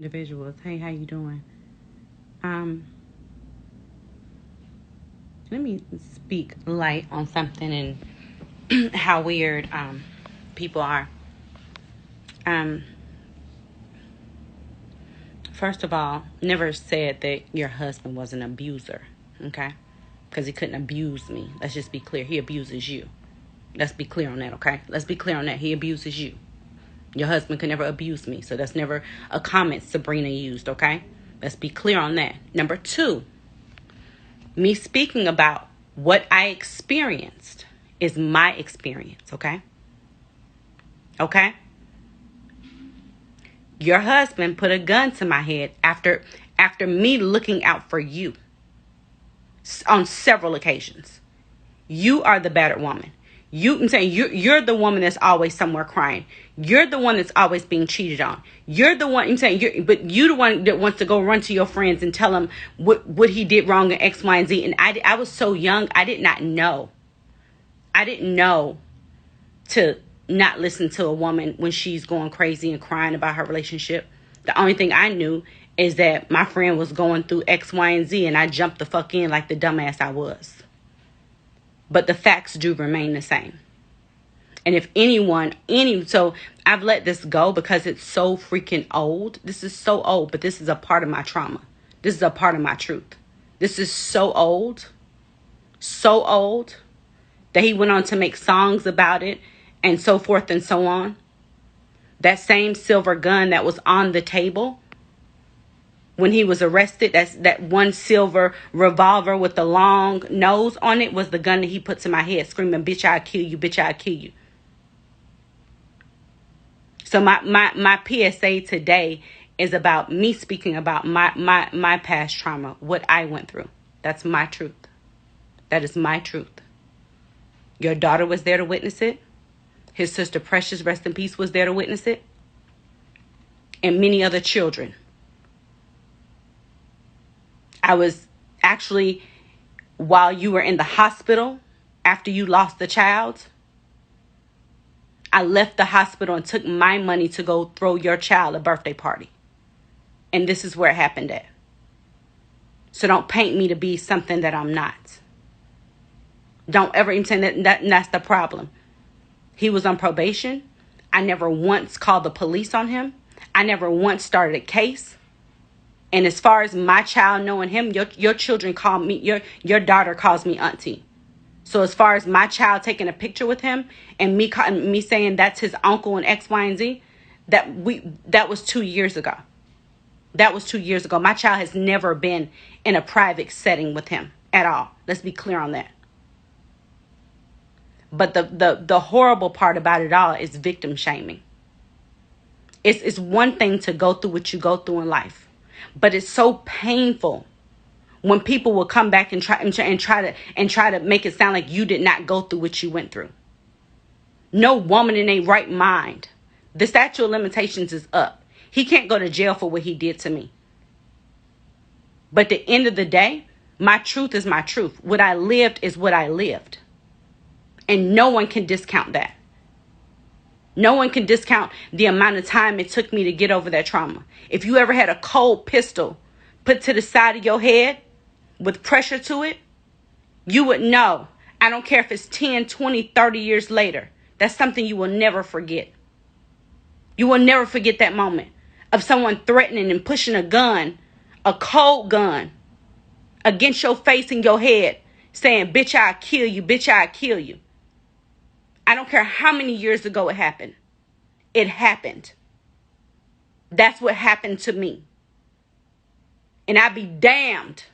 Individuals. Hey, how you doing? Um, Let me speak light on something and how weird people are. Um, First of all, never said that your husband was an abuser, okay? Because he couldn't abuse me. Let's just be clear. He abuses you. Let's be clear on that, okay? Let's be clear on that. He abuses you. Your husband could never abuse me. So that's never a comment Sabrina used, okay? Let's be clear on that. Number two, me speaking about what I experienced is my experience, okay? Okay? Your husband put a gun to my head after me looking out for you on several occasions. You are the battered woman. I'm saying you're the woman that's always somewhere crying. You're the one that's always being cheated on. You're the one. I'm saying but you the one that wants to go run to your friends and tell them what he did wrong in X, Y, and Z. And I was so young, I did not know. I didn't know to not listen to a woman when she's going crazy and crying about her relationship. The only thing I knew is that my friend was going through X, Y, and Z, and I jumped the fuck in like the dumbass I was. But the facts do remain the same. And if so I've let this go because it's so freaking old. This is so old, but this is a part of my trauma. This is a part of my truth. This is so old that he went on to make songs about it and so forth and so on. That same silver gun that was on the table when he was arrested, that one silver revolver with the long nose on it was the gun that he put to my head, screaming, "Bitch, I'll kill you, bitch, I'll kill you." So my PSA today is about me speaking about my past trauma, what I went through. That's my truth. That is my truth. Your daughter was there to witness it. His sister Precious, rest in peace, was there to witness it. And many other children. I was actually, while you were in the hospital, after you lost the child, I left the hospital and took my money to go throw your child a birthday party. And this is where it happened at. So don't paint me to be something that I'm not. Don't ever even say that's the problem. He was on probation. I never once called the police on him. I never once started a case. And as far as my child knowing him, your children call me, your daughter calls me auntie. So as far as my child taking a picture with him and me saying that's his uncle and X, Y, and Z, that was 2 years ago. That was 2 years ago. My child has never been in a private setting with him at all. Let's be clear on that. But the horrible part about it all is victim shaming. It's one thing to go through what you go through in life, but it's so painful when people will come back and try to make it sound like you did not go through what you went through. No woman in a right mind. The statute of limitations is up. He can't go to jail for what he did to me. But at the end of the day, my truth is my truth. What I lived is what I lived. And no one can discount that. No one can discount the amount of time it took me to get over that trauma. If you ever had a cold pistol put to the side of your head with pressure to it, you would know. I don't care if it's 10, 20, 30 years later. That's something you will never forget. You will never forget that moment of someone threatening and pushing a gun, a cold gun, against your face and your head, saying, "Bitch, I'll kill you, bitch, I'll kill you." I don't care how many years ago it happened. It happened. That's what happened to me. And I'd be damned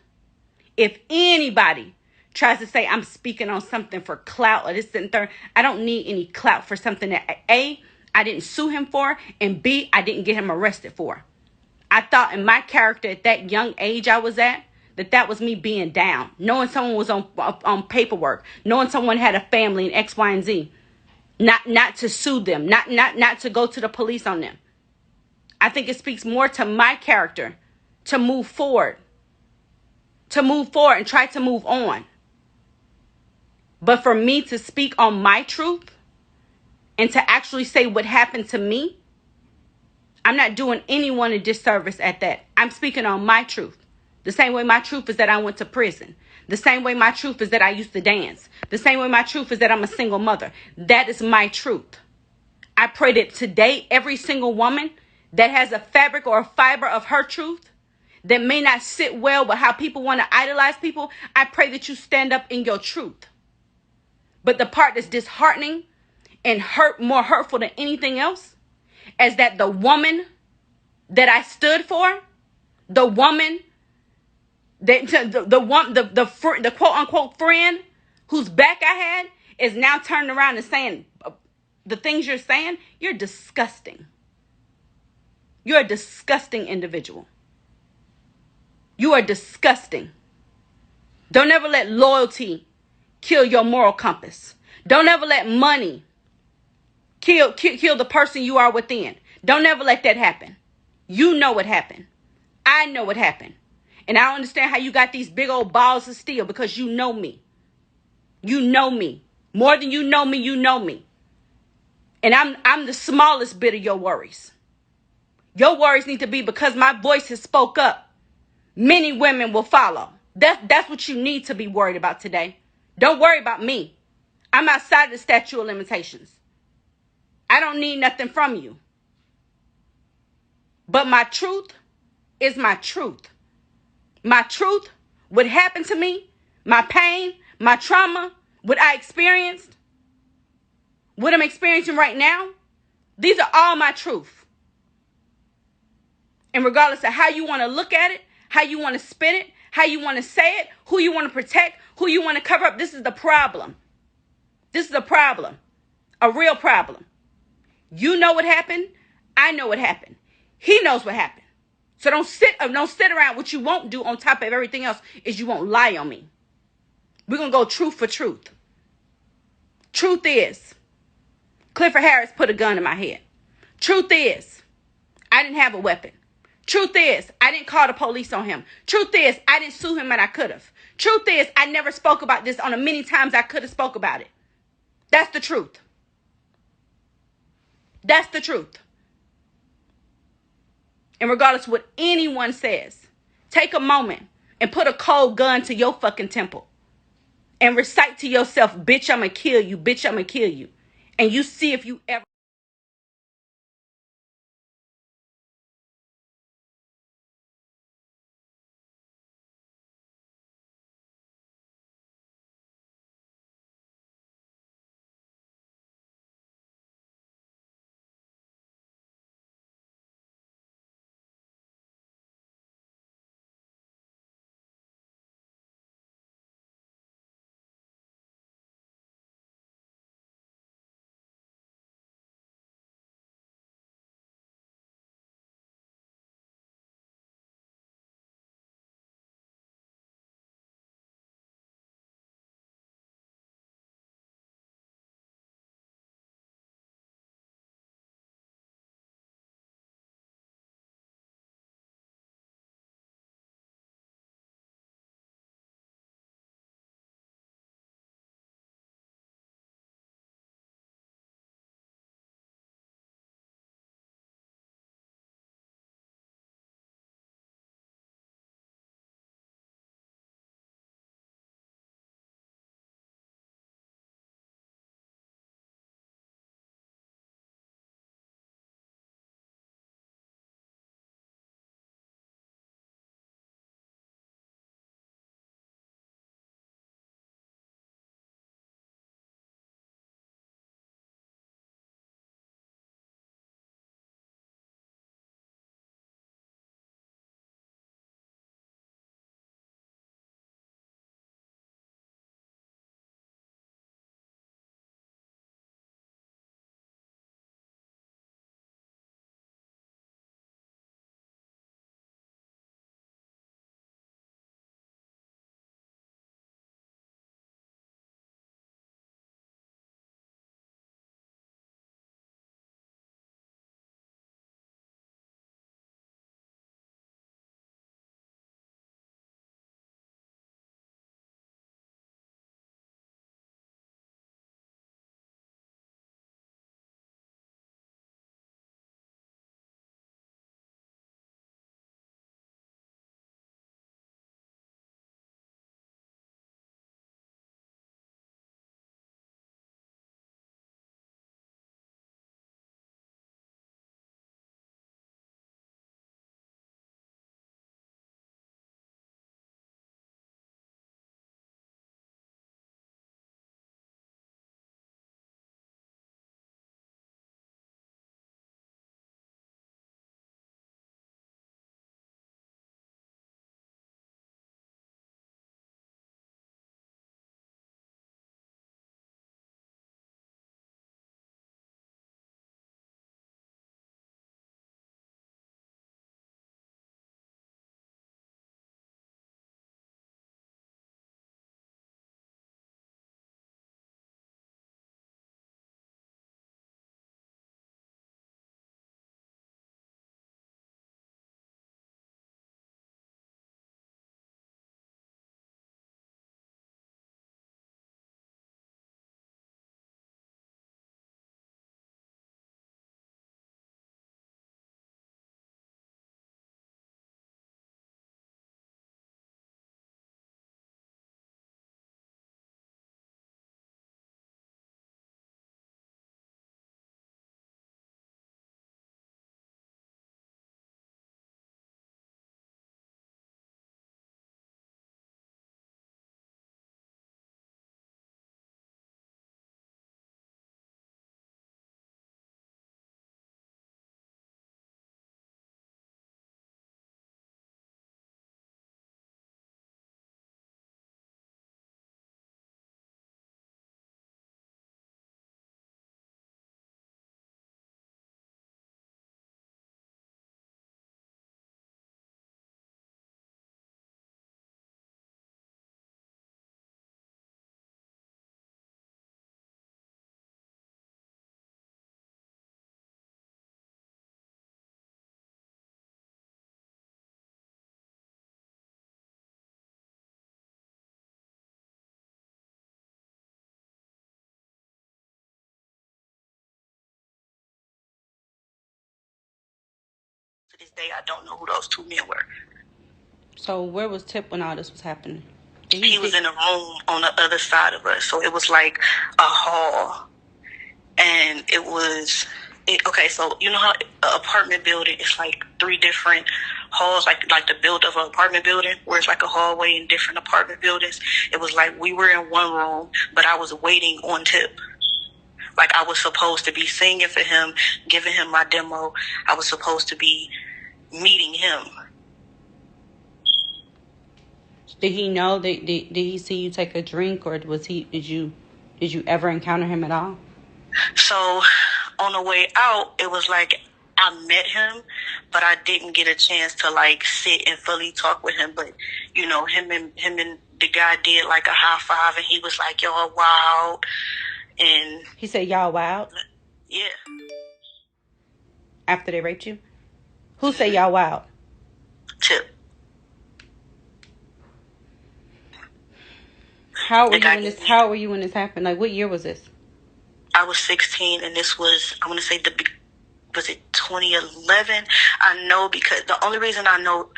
if anybody tries to say I'm speaking on something for clout or this and third. I don't need any clout for something that A, I didn't sue him for, and B, I didn't get him arrested for. I thought in my character at that young age I was at, that was me being down. Knowing someone was on paperwork. Knowing someone had a family and X, Y, and Z. Not to sue them. Not to go to the police on them. I think it speaks more to my character to move forward. To move forward and try to move on. But for me to speak on my truth and to actually say what happened to me, I'm not doing anyone a disservice at that. I'm speaking on my truth. The same way my truth is that I went to prison. The same way my truth is that I used to dance. The same way my truth is that I'm a single mother. That is my truth. I pray that today, every single woman that has a fabric or a fiber of her truth that may not sit well with how people want to idolize people, I pray that you stand up in your truth. But the part that's disheartening and more hurtful than anything else is that the woman that I stood for, the woman that the quote unquote friend whose back I had, is now turning around and saying the things you're saying. You're disgusting. You're a disgusting individual. You are disgusting. Don't ever let loyalty kill your moral compass. Don't ever let money kill the person you are within. Don't ever let that happen. You know what happened. I know what happened. And I don't understand how you got these big old balls of steel, because you know me. You know me. More than you know me, you know me. And I'm the smallest bit of your worries. Your worries need to be, because my voice has spoke up, many women will follow. That's what you need to be worried about today. Don't worry about me. I'm outside the statute of limitations. I don't need nothing from you. But my truth is my truth. My truth, what happened to me, my pain, my trauma, what I experienced, what I'm experiencing right now, these are all my truth. And regardless of how you want to look at it, how you want to spin it, how you want to say it, who you want to protect, who you want to cover up, this is the problem. This is a problem. A real problem. You know what happened. I know what happened. He knows what happened. So don't sit around. What you won't do on top of everything else is you won't lie on me. We're going to go truth for truth. Truth is, Clifford Harris put a gun in my head. Truth is, I didn't have a weapon. Truth is, I didn't call the police on him. Truth is, I didn't sue him, and I could have. Truth is, I never spoke about this on the many times I could have spoke about it. That's the truth. That's the truth. And regardless of what anyone says, take a moment and put a cold gun to your fucking temple and recite to yourself, bitch, I'ma kill you, bitch, I'ma kill you. And you see if you ever To this day, I don't know who those two men were. So where was Tip when all this was happening? He was in a room on the other side of us. So it was like a hall. And it was, okay, so you know how an apartment building is like 3 different halls, like the build of an apartment building, where it's like a hallway in different apartment buildings. It was like we were in one room, but I was waiting on Tip. Like I was supposed to be singing for him, giving him my demo. I was supposed to be meeting him. Did he know that? Did he see you take a drink, or was he? Did you ever encounter him at all? So on the way out, it was like I met him, but I didn't get a chance to like sit and fully talk with him. But you know, him and the guy did like a high five, and he was like, "Y'all wild," and he said, "Y'all wild." Yeah. After they raped you, who said y'all wild? Tip. How were you when this happened? Like, what year was this? I was 16, and this was, I want to say, was it 2011? I know because the only reason I know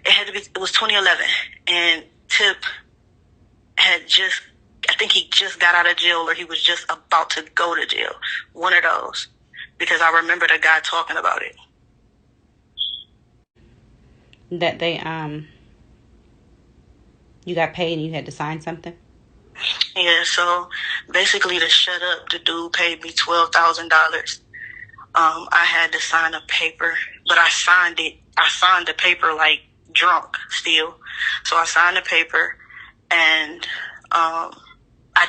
it was 2011, and Tip had just, I think he just got out of jail, or he was just about to go to jail. One of those, because I remember the guy talking about it. That they you got paid and you had to sign something? Yeah, so basically to shut up, the dude paid me $12,000. I had to sign a paper, but I signed the paper like drunk still. So I signed the paper, and I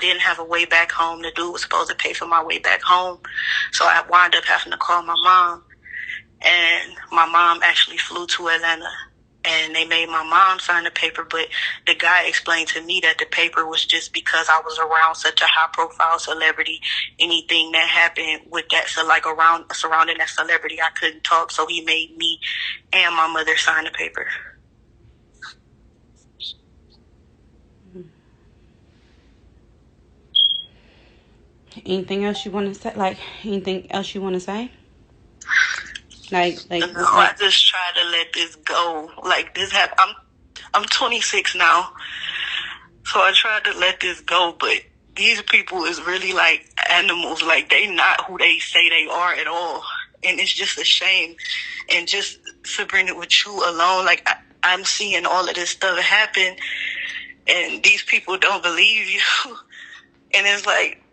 didn't have a way back home. The dude was supposed to pay for my way back home. So I wound up having to call my mom, and my mom actually flew to Atlanta, and they made my mom sign the paper. But the guy explained to me that the paper was just because I was around such a high profile celebrity. Anything that happened with that, so like surrounding that celebrity, I couldn't talk. So he made me and my mother sign the paper. Anything else you want to say? Like, anything else you want to say? Like, no, I just try to let this go. Like, this I'm 26 now, so I tried to let this go. But these people is really like animals. Like, they not who they say they are at all, and it's just a shame. And just Sabrina, with you alone, like I'm seeing all of this stuff happen, and these people don't believe you, and it's like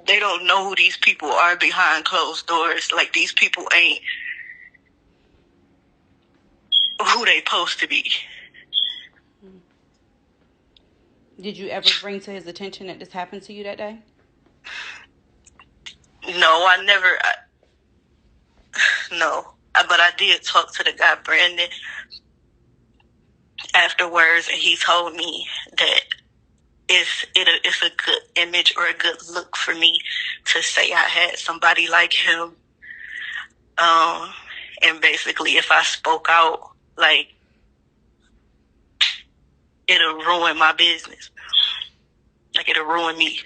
they don't know who these people are behind closed doors. Like, these people ain't who they supposed to be. Did you ever bring to his attention that this happened to you that day? No, I never. No, but I did talk to the guy, Brandon, afterwards, and he told me that it's a good image or a good look for me to say I had somebody like him. And basically, if I spoke out, like, it'll ruin my business. Like, it'll ruin me.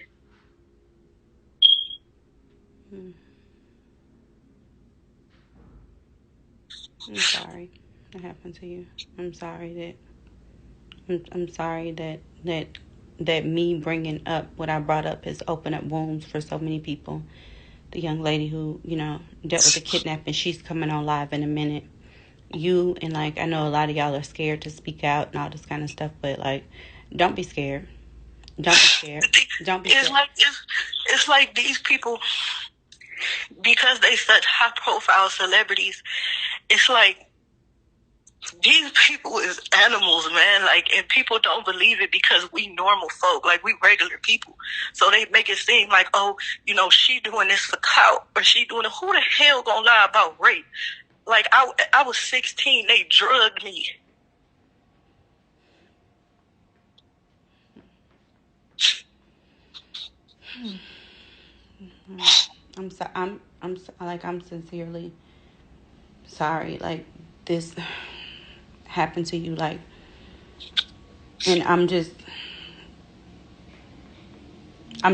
I'm sorry that happened to you. I'm sorry that me bringing up what I brought up has opened up wounds for so many people. The young lady who, dealt with the kidnapping, she's coming on live in a minute. You and, like, I know a lot of y'all are scared to speak out and all this kind of stuff, but, like, don't be scared. Don't be scared. Don't be scared. It's like these people, because they such high profile celebrities, it's like these people is animals, man. Like, and people don't believe it because we normal folk, like we regular people. So they make it seem like, oh, she doing this for clout, or she doing it. Who the hell gonna lie about rape? Like, I was 16, they drugged me. I'm sincerely sorry, like, this happened to you, like, and I'm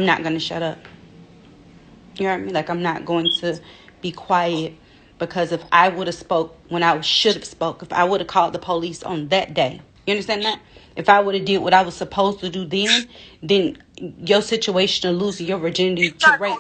not gonna shut up. You know what I mean? Like, I'm not going to be quiet, because if I would have spoke when I should have spoke, if I would have called the police on that day, you understand that? If I would have did what I was supposed to do then your situation of losing your virginity to rape.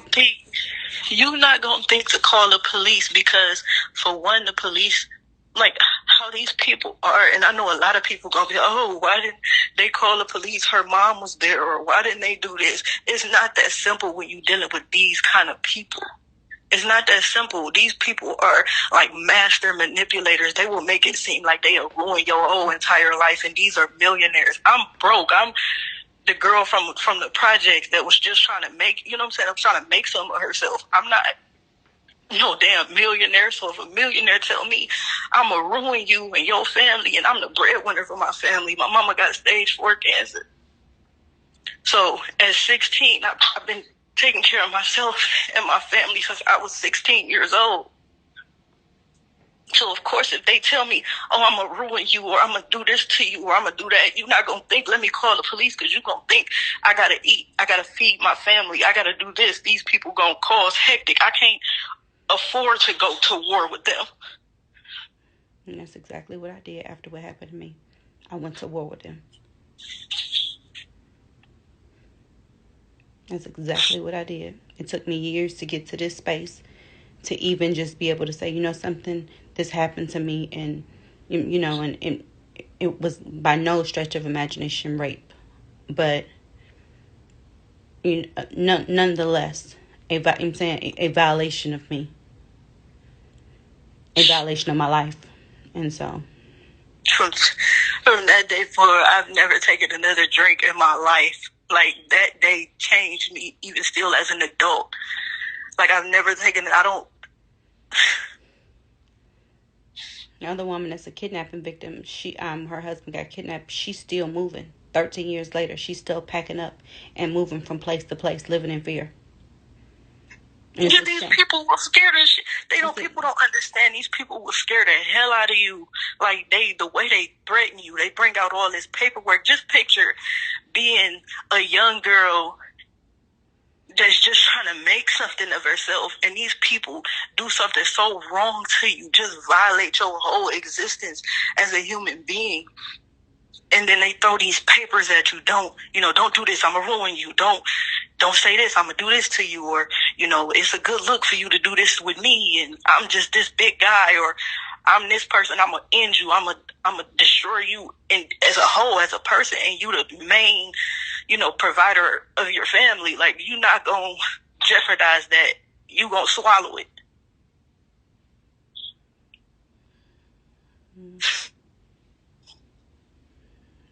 You're not gonna think to call the police because, for one, the police, like how these people are, and I know a lot of people gonna be, oh, why didn't they call the police? Her mom was there, or why didn't they do this? It's not that simple when you're dealing with these kind of people. It's not that simple. These people are like master manipulators. They will make it seem like they'll ruin your whole entire life, and these are millionaires. I'm broke. I'm the girl from the project that was just trying to make, you know what I'm saying? I'm trying to make some of herself. I'm not no damn millionaire. So if a millionaire tell me I'm going to ruin you and your family, and I'm the breadwinner for my family, my mama got stage 4 cancer. So at 16, I've been taking care of myself and my family since I was 16 years old. So, of course, if they tell me, oh, I'm going to ruin you, or I'm going to do this to you, or I'm going to do that, you're not going to think, let me call the police, because you're going to think, I got to eat, I got to feed my family, I got to do this. These people going to cause hectic. I can't afford to go to war with them. And that's exactly what I did after what happened to me. I went to war with them. That's exactly what I did. It took me years to get to this space, to even just be able to say, you know something, this happened to me, and you know, and it was by no stretch of imagination rape, but nonetheless, I'm saying a violation of me, a violation of my life, and so from that day forward, I've never taken another drink in my life. Like, that day changed me, even still as an adult. Like, I've never taken it. I don't. The other woman that's a kidnapping victim, her husband got kidnapped. She's still moving. 13 years later, she's still packing up and moving from place to place, living in fear. Yeah, these people were scared of shit. People don't understand. These people will scare the hell out of you. Like, the way they threaten you, they bring out all this paperwork. Just picture being a young girl that's just trying to make something of herself, and these people do something so wrong to you, just violate your whole existence as a human being. And then they throw these papers at you. Don't do this, I'm gonna ruin you. Don't say this, I'm gonna do this to you. Or, it's a good look for you to do this with me, and I'm just this big guy, or I'm this person, I'm gonna end you, I'm gonna destroy you as a whole, as a person, and you the main, provider of your family. Like, you're not gonna jeopardize that. You gonna swallow it.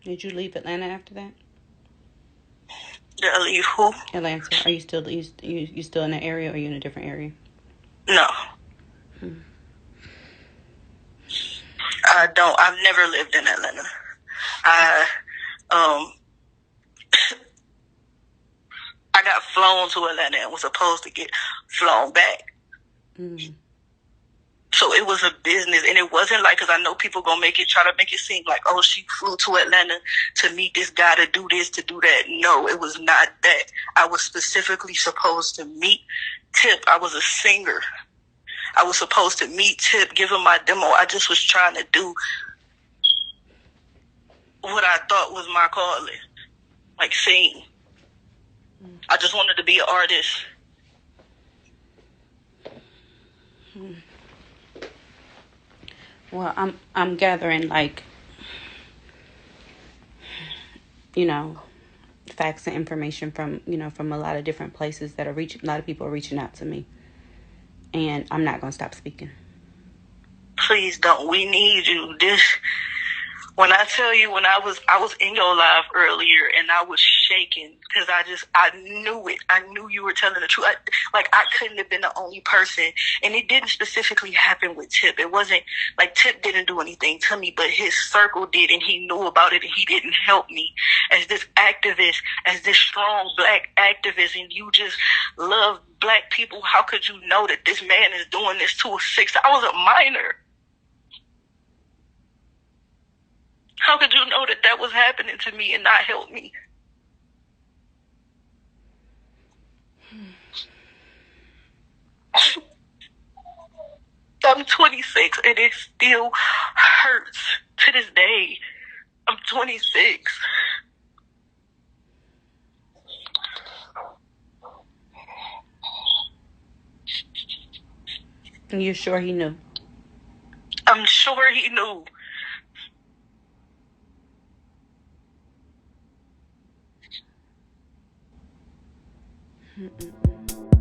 Did you leave Atlanta after that? Did I leave who? Atlanta. Are you still you still in that area, or are you in a different area? No. I've never lived in Atlanta. I got flown to Atlanta and was supposed to get flown back. So it was a business, and it wasn't like, because I know people try to make it seem like, oh, she flew to Atlanta to meet this guy, to do this, to do that. No, it was not that. I was specifically supposed to meet Tip. I was a singer. I was supposed to meet Tip, give him my demo. I just was trying to do what I thought was my calling, like sing. I just wanted to be an artist. Well, I'm gathering, like, facts and information from a lot of different places that a lot of people are reaching out to me, and I'm not gonna stop speaking. Please don't. We need you. When I tell you, when I was in your live earlier, and I was shaking because I knew it. I knew you were telling the truth. I couldn't have been the only person. And it didn't specifically happen with Tip. It wasn't like Tip didn't do anything to me, but his circle did, and he knew about it, and he didn't help me as this activist, as this strong black activist, and you just love black people. How could you know that this man is doing this to a 6? I was a minor. How could you know that was happening to me and not help me? I'm 26 and it still hurts to this day. I'm 26. And you're sure he knew? I'm sure he knew. Mm-mm.